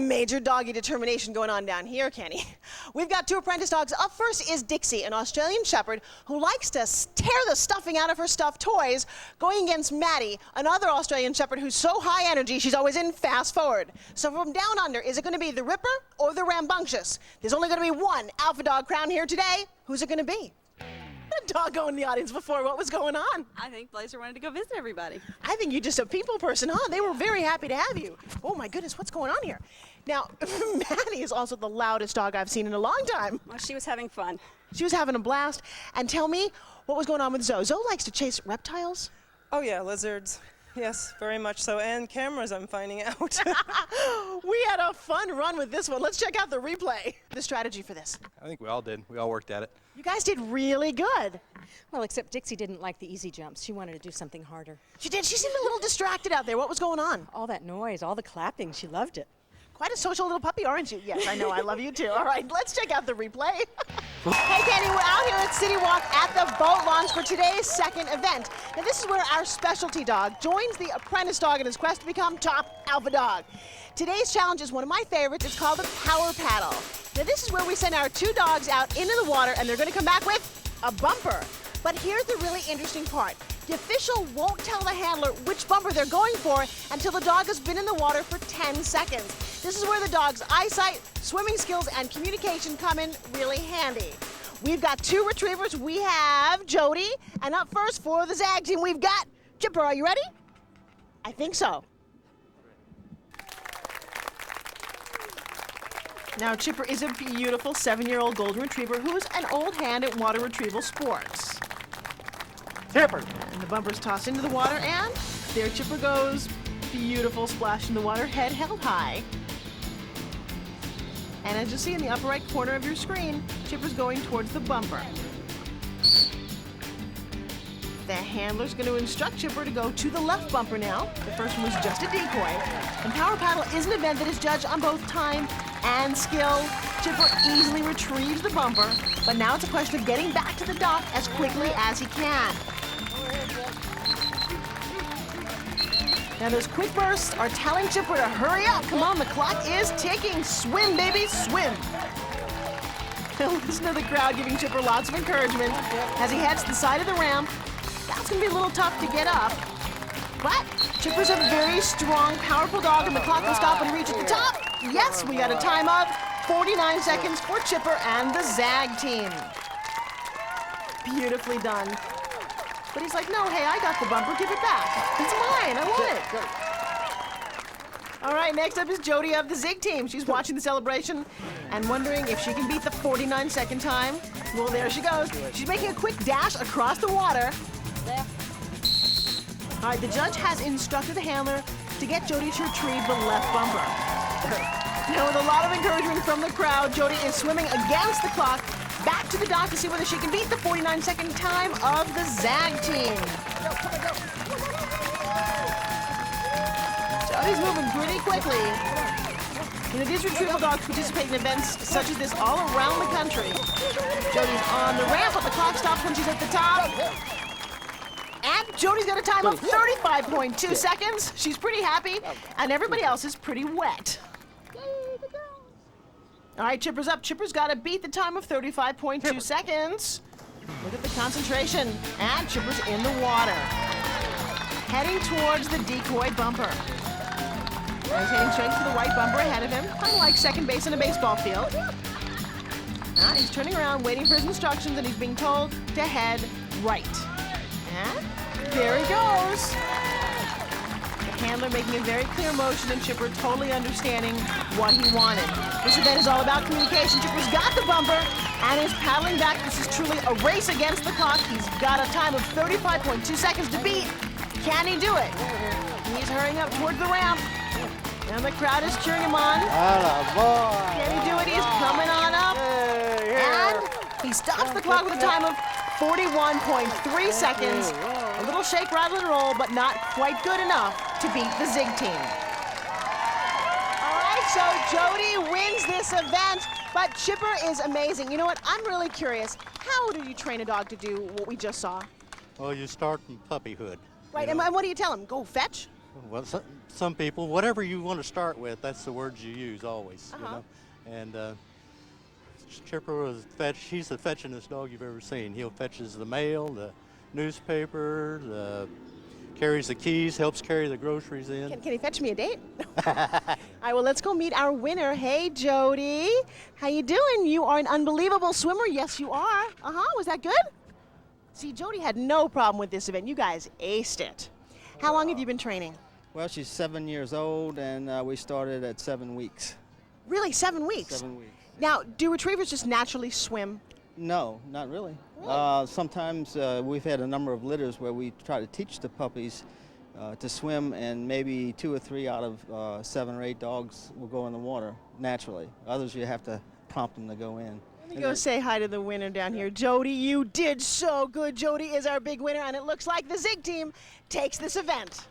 Major doggy determination going on down here, Kenny. We've got two apprentice dogs. Up first is Dixie, an Australian Shepherd who likes to tear the stuffing out of her stuffed toys, going against Maddie, another Australian Shepherd who's so high energy she's always in fast forward. So from down under, is it going to be the Ripper or the Rambunctious? There's only going to be one alpha dog crowned here today. Who's it going to be? A doggo in the audience before. What was going on? I think Blazer wanted to go visit everybody. I think you're just a people person, huh? They were very happy to have you. Oh my goodness, what's going on here? Now, Maddie is also the loudest dog I've seen in a long time. Well, she was having fun. She was having a blast. And tell me, what was going on with Zoe? Zoe likes to chase reptiles. Oh yeah, lizards. Yes, very much so. And cameras, I'm finding out. We had a fun run with this one. Let's check out the replay. The strategy for this. I think we all did. We all worked at it. You guys did really good. Well, except Dixie didn't like the easy jumps. She wanted to do something harder. She did. She seemed a little distracted out there. What was going on? All that noise, all the clapping, she loved it. Quite a social little puppy, aren't you? Yes, I know. I love you too. All right, let's check out the replay. Hey, Kenny, we're out here at City Walk at the boat launch for today's second event. Now, this is where our specialty dog joins the apprentice dog in his quest to become top alpha dog. Today's challenge is one of my favorites. It's called the power paddle. Now, this is where we send our two dogs out into the water, and they're going to come back with a bumper. But here's the really interesting part. The official won't tell the handler which bumper they're going for until the dog has been in the water for 10 seconds. This is where the dog's eyesight, swimming skills, and communication come in really handy. We've got two retrievers. We have Jody, and up first for the Zag team, we've got Chipper. Are you ready? I think so. Now, Chipper is a beautiful 7-year-old golden retriever who is an old hand at water retrieval sports. Chipper! And the bumper's tossed into the water, and there Chipper goes. Beautiful splash in the water, head held high. And as you see in the upper right corner of your screen, Chipper's going towards the bumper. The handler's going to instruct Chipper to go to the left bumper now. The first one was just a decoy. And Power Paddle is an event that is judged on both time and skill. Chipper easily retrieves the bumper, but now it's a question of getting back to the dock as quickly as he can. Now those quick bursts are telling Chipper to hurry up. Come on, the clock is ticking. Swim, baby, swim. Listen to the crowd giving Chipper lots of encouragement as he heads to the side of the ramp. That's going to be a little tough to get up. But Chipper's a very strong, powerful dog, and the clock will stop when he reaches the top. Yes, we got a time of 49 seconds for Chipper and the Zag team. Beautifully done. But he's like, no, hey, I got the bumper, give it back. It's mine, I want it. All right, next up is Jody of the Zig team. She's watching the celebration and wondering if she can beat the 49-second time. Well, there she goes. She's making a quick dash across the water. All right, the judge has instructed the handler to get Jody to retrieve the left bumper. Now, with a lot of encouragement from the crowd, Jody is swimming against the clock back to the dock to see whether she can beat the 49-second time of the Zag team. Jody's moving pretty quickly. You know, these retrieval dogs participate in events such as this all around the country. Jody's on the ramp, but the clock stops when she's at the top. And Jody's got a time of 35.2 seconds. She's pretty happy, and everybody else is pretty wet. All right, Chipper's up. Chipper's got to beat the time of 35.2 seconds. Look at the concentration. And Chipper's in the water. Heading towards the decoy bumper. He's heading straight for the white bumper ahead of him, kind of like second base in a baseball field. He's turning around, waiting for his instructions, and he's being told to head right. And there he goes. The handler making a very clear motion, and Chipper totally understanding what he wanted. This event is all about communication. Chipper's got the bumper and is paddling back. This is truly a race against the clock. He's got a time of 35.2 seconds to beat. Can he do it? He's hurrying up towards the ramp, and the crowd is cheering him on. Can he do it? He's coming on up. And he stops the clock with a time of 41.3 seconds. A little shake, rattle, and roll, but not quite good enough to beat the Zig team. All right, so Jody wins this event, but Chipper is amazing. You know what? I'm really curious. How do you train a dog to do what we just saw? Well, you start in puppyhood. Right, you know. and what do you tell him? Go fetch? Well, some people, whatever you want to start with, that's the words you use always. You know? And Chipper was he's the fetchingest dog you've ever seen. He'll fetches the mail, the newspaper, carries the keys, helps carry the groceries in. Can he fetch me a date? All right, well, let's go meet our winner. Hey, Jody. How you doing? You are an unbelievable swimmer. Yes, you are. Was that good? See, Jody had no problem with this event. You guys aced it. How long have you been training? Well, she's 7 years old, and we started at 7 weeks. Really, 7 weeks? 7 weeks. Now, do retrievers just naturally swim? No, not really. Sometimes we've had a number of litters where we try to teach the puppies to swim, and maybe 2 or 3 out of 7 or 8 dogs will go in the water naturally. Others you have to prompt them to go in. Let me go say hi to the winner down here. Jody, you did so good. Jody is our big winner, and it looks like the Zig team takes this event.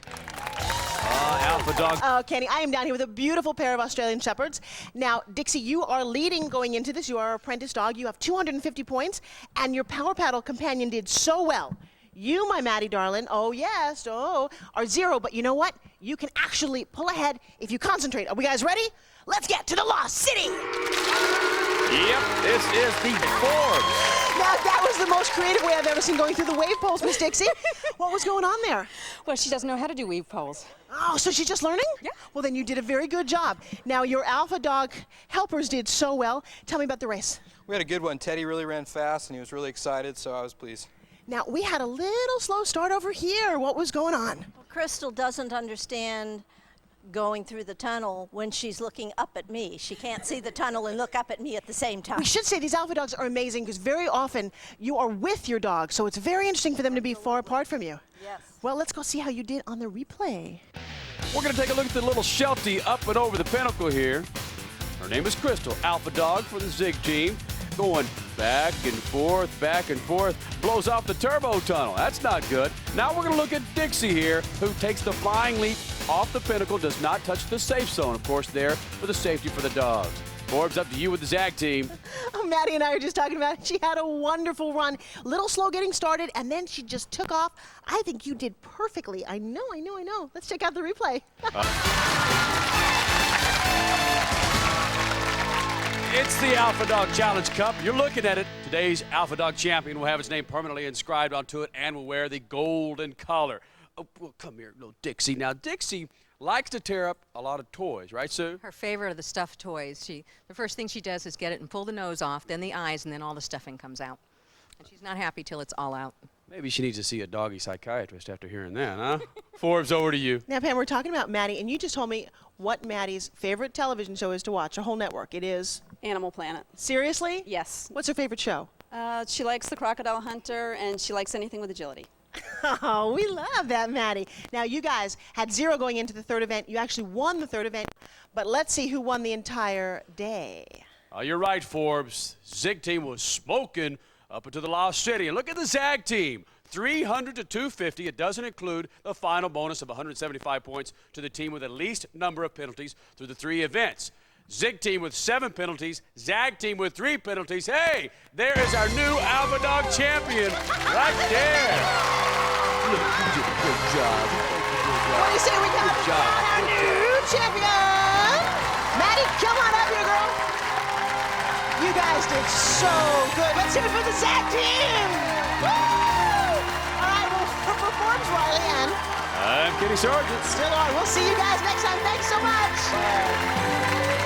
Alpha dog. Oh, Kenny, I am down here with a beautiful pair of Australian Shepherds. Now, Dixie, you are leading going into this. You are our apprentice dog. You have 250 points, and your Power Paddle companion did so well. You, my Maddie darling, are 0, but you know what? You can actually pull ahead if you concentrate. Are we guys ready? Let's get to the Lost City. Yep, this is the Forbes. Now, that was the most creative way I've ever seen going through the wave poles, Miss Dixie. What was going on there? Well, she doesn't know how to do weave poles. Oh, so she's just learning? Yeah. Well, then you did a very good job. Now, your alpha dog helpers did so well. Tell me about the race. We had a good one. Teddy really ran fast, and he was really excited, so I was pleased. Now, we had a little slow start over here. What was going on? Well, Crystal doesn't understand going through the tunnel when she's looking up at me. She can't see the tunnel and look up at me at the same time. We should say these alpha dogs are amazing because very often you are with your dog, so it's very interesting for them to be far apart from you. Yes. Well, let's go see how you did on the replay. We're going to take a look at the little Sheltie up and over the pinnacle here. Her name is Crystal, alpha dog for the Zig team. Going back and forth, blows off the turbo tunnel. That's not good. Now we're going to look at Dixie here, who takes the flying leap off the pinnacle, does not touch the safe zone, of course, there for the safety for the dogs. Forbes, up to you with the Zag team. Oh, Maddie and I were just talking about it. She had a wonderful run. Little slow getting started, and then she just took off. I think you did perfectly. I know. Let's check out the replay. It's the Alpha Dog Challenge Cup. You're looking at it. Today's Alpha Dog champion will have his name permanently inscribed onto it and will wear the golden collar. Oh, well, come here, little Dixie. Now, Dixie likes to tear up a lot of toys, right, Sue? Her favorite are the stuffed toys. The first thing she does is get it and pull the nose off, then the eyes, and then all the stuffing comes out. And she's not happy till it's all out. Maybe she needs to see a doggy psychiatrist after hearing that, huh? Forbes, over to you. Now, Pam, we're talking about Maddie, and you just told me what Maddie's favorite television show is to watch, her whole network. It is? Animal Planet. Seriously? Yes. What's her favorite show? She likes The Crocodile Hunter, and she likes anything with agility. Oh, we love that, Maddie. Now, you guys had 0 going into the third event. You actually won the third event, but let's see who won the entire day. You're right, Forbes. Zig team was smoking up into the Lost City. And look at the Zag team. 300 to 250. It doesn't include the final bonus of 175 points to the team with the least number of penalties through the 3 events. Zig team with 7 penalties, Zag team with 3 penalties. Hey, there is our new Alpha Dog champion right there. Look, you did a good job. What do you say we got our new champion? Maddie, come on up here, girl. You guys did so good. Let's hear it for the Zag team. Woo! All right, well, for Forbes Riley and I'm Kenny Sargent. Still on. We'll see you guys next time. Thanks so much.